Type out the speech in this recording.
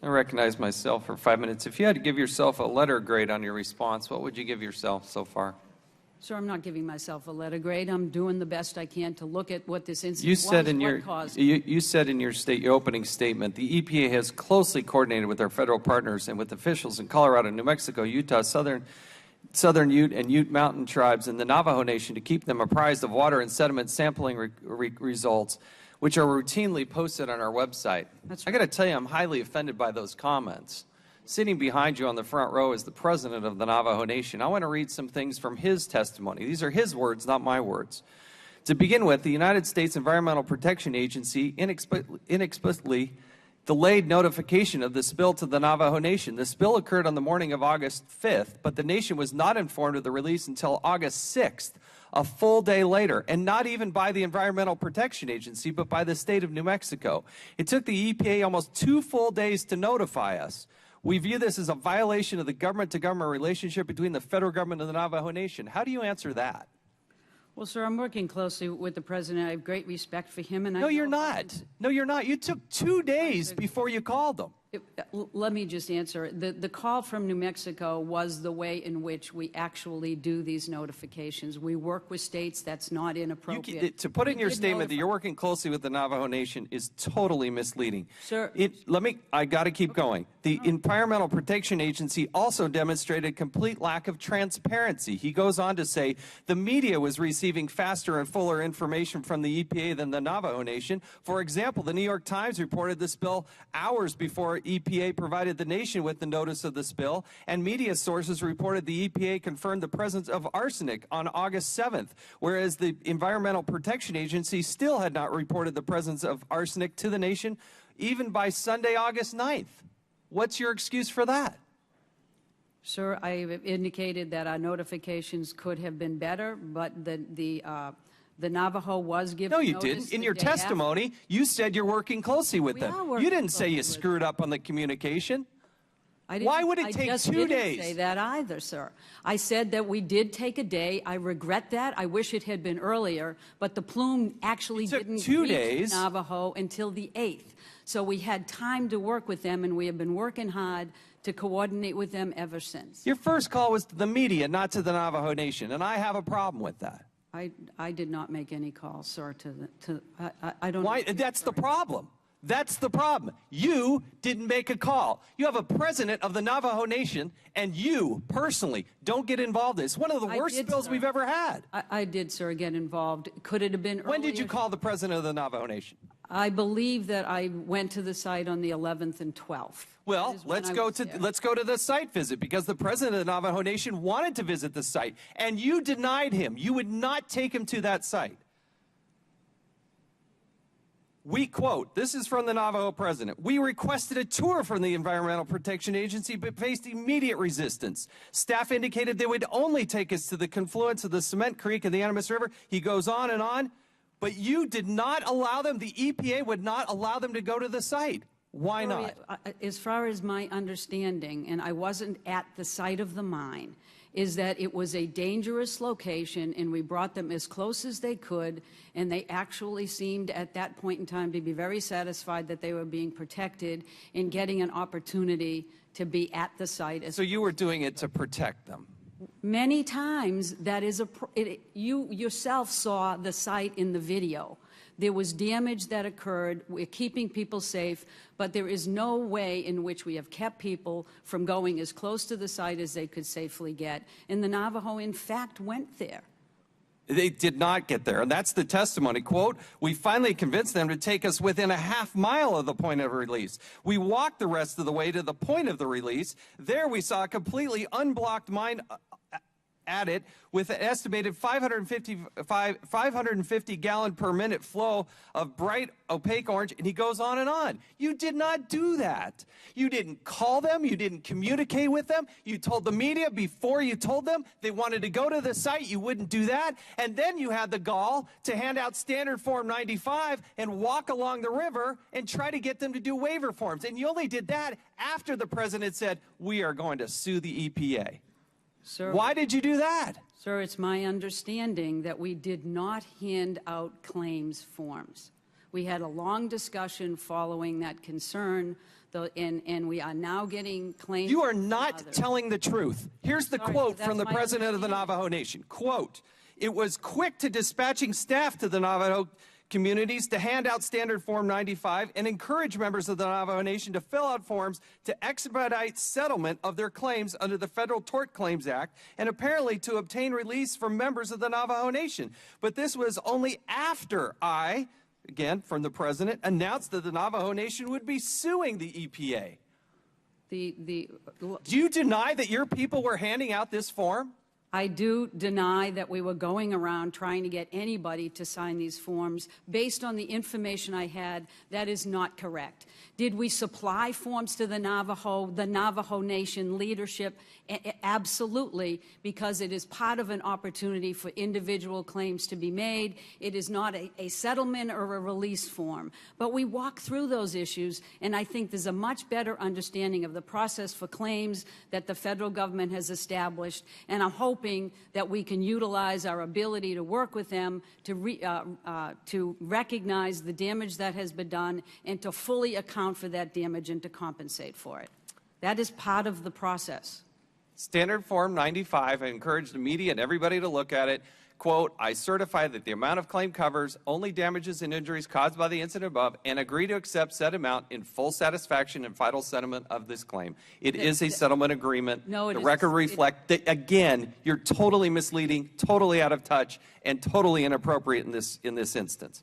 I recognize myself for 5 minutes. If you had to give yourself a letter grade on your response, what would you give yourself so far? Sir, I'm not giving myself a letter grade. I'm doing the best I can to look at what this incident You said was, in your what caused you said in your opening statement, the EPA has closely coordinated with our federal partners and with officials in Colorado, New Mexico, Utah, Southern Ute and Ute Mountain tribes and the Navajo Nation to keep them apprised of water and sediment sampling results, which are routinely posted on our website. That's I got to tell you, I'm highly offended by those comments. Sitting behind you on the front row is the president of the Navajo Nation. I want to read some things from his testimony. These are his words, not my words. To begin with, the United States Environmental Protection Agency inexplicably delayed notification of the spill to the Navajo Nation. The spill occurred on the morning of August 5th, but the nation was not informed of the release until August 6th, a full day later, and not even by the Environmental Protection Agency, but by the state of New Mexico. It took the EPA almost 2 full days to notify us. We view this as a violation of the government-to-government relationship between the federal government and the Navajo Nation. How do you answer that? Well, sir, I'm working closely with the president. I have great respect for him. And No, you're not. No, you're not. You took 2 days before you called them. Let me just answer. The call from New Mexico was the way in which we actually do these notifications. We work with states. That's not inappropriate. To put in your statement that you're working closely with the Navajo Nation is totally misleading. Sir. I got to keep going. The Environmental Protection Agency also demonstrated complete lack of transparency. He goes on to say the media was receiving faster and fuller information from the EPA than the Navajo Nation. For example, the New York Times reported the spill hours before EPA provided the nation with the notice of the spill, and media sources reported the EPA confirmed the presence of arsenic on August 7th, whereas the Environmental Protection Agency still had not reported the presence of arsenic to the nation even by Sunday, August 9th. What's your excuse for that? Sir, I have indicated that our notifications could have been better, but the Navajo was given No, you notice didn't. In the your day after. testimony, you said you're working closely with We them. are working You didn't say closely you with screwed up on the communication. Why would it take 2 days? I didn't say that either, sir. I said that we did take a day. I regret that. I wish it had been earlier, but the plume actually didn't reach Navajo until the 8th. So we had time to work with them, and we have been working hard to coordinate with them ever since. Your first call was to the media, not to the Navajo Nation, and I have a problem with that. I did not make any calls, sir, I don't... Why? That's the problem. That's the problem. You didn't make a call. You have a president of the Navajo Nation, and you, personally, don't get involved in this. It's one of the worst spills we've ever had. I did, sir, get involved. Could it have been earlier? When did you call the president of the Navajo Nation? I believe that I went to the site on the 11th and 12th. Well, let's go to the site visit, because the president of the Navajo Nation wanted to visit the site, and you denied him. You would not take him to that site. We quote, this is from the Navajo president, "We requested a tour from the Environmental Protection Agency but faced immediate resistance. Staff indicated they would only take us to the confluence of the Cement Creek and the Animas River." He goes on, but you did not allow them, the EPA would not allow them to go to the site. Why not? As far as my understanding, and I wasn't at the site of the mine, is that it was a dangerous location, and we brought them as close as they could, and they actually seemed at that point in time to be very satisfied that they were being protected and getting an opportunity to be at the site. So you were doing it to protect them? Many times, that is you yourself saw the site in the video. There was damage that occurred. We're keeping people safe, but there is no way in which we have kept people from going as close to the site as they could safely get. And the Navajo, in fact, went there. They did not get there, and that's the testimony. Quote, "We finally convinced them to take us within a half mile of the point of release. We walked the rest of the way to the point of the release. There we saw a completely unblocked mine at it with an estimated 550 gallon per minute flow of bright opaque orange," and he goes on. You did not do that. You didn't call them. You didn't communicate with them. You told the media before you told them they wanted to go to the site. You wouldn't do that. And then you had the gall to hand out Standard Form 95 and walk along the river and try to get them to do waiver forms. And you only did that after the president said, "We are going to sue the EPA." Sir, why did you do that? Sir, it's my understanding that we did not hand out claims forms. We had a long discussion following that concern. and we are now getting claims. You are from not others. telling the truth. Here's the Sorry, quote that's from the my president of the understanding. Navajo Nation. Quote, "It was quick to dispatching staff to the Navajo communities to hand out Standard Form 95 and encourage members of the Navajo Nation to fill out forms to expedite settlement of their claims under the Federal Tort Claims Act and apparently to obtain release from members of the Navajo Nation. But this was only after I, again from the president, announced that the Navajo Nation would be suing the EPA." Do you deny that your people were handing out this form? I do deny that we were going around trying to get anybody to sign these forms. Based on the information I had, that is not correct. Did we supply forms to the Navajo Nation leadership? Absolutely, because it is part of an opportunity for individual claims to be made. It is not a settlement or a release form. But we walk through those issues, and I think there's a much better understanding of the process for claims that the federal government has established, and I'm hoping that we can utilize our ability to work with them to recognize the damage that has been done and to fully account for that damage and to compensate for it. That is part of the process. Standard Form 95, I encourage the media and everybody to look at it. Quote, "I certify that the amount of claim covers only damages and injuries caused by the incident above and agree to accept said amount in full satisfaction and final settlement of this claim." It is a settlement agreement. No, it the is- record reflects that, again, you're totally misleading, totally out of touch, and totally inappropriate in this instance.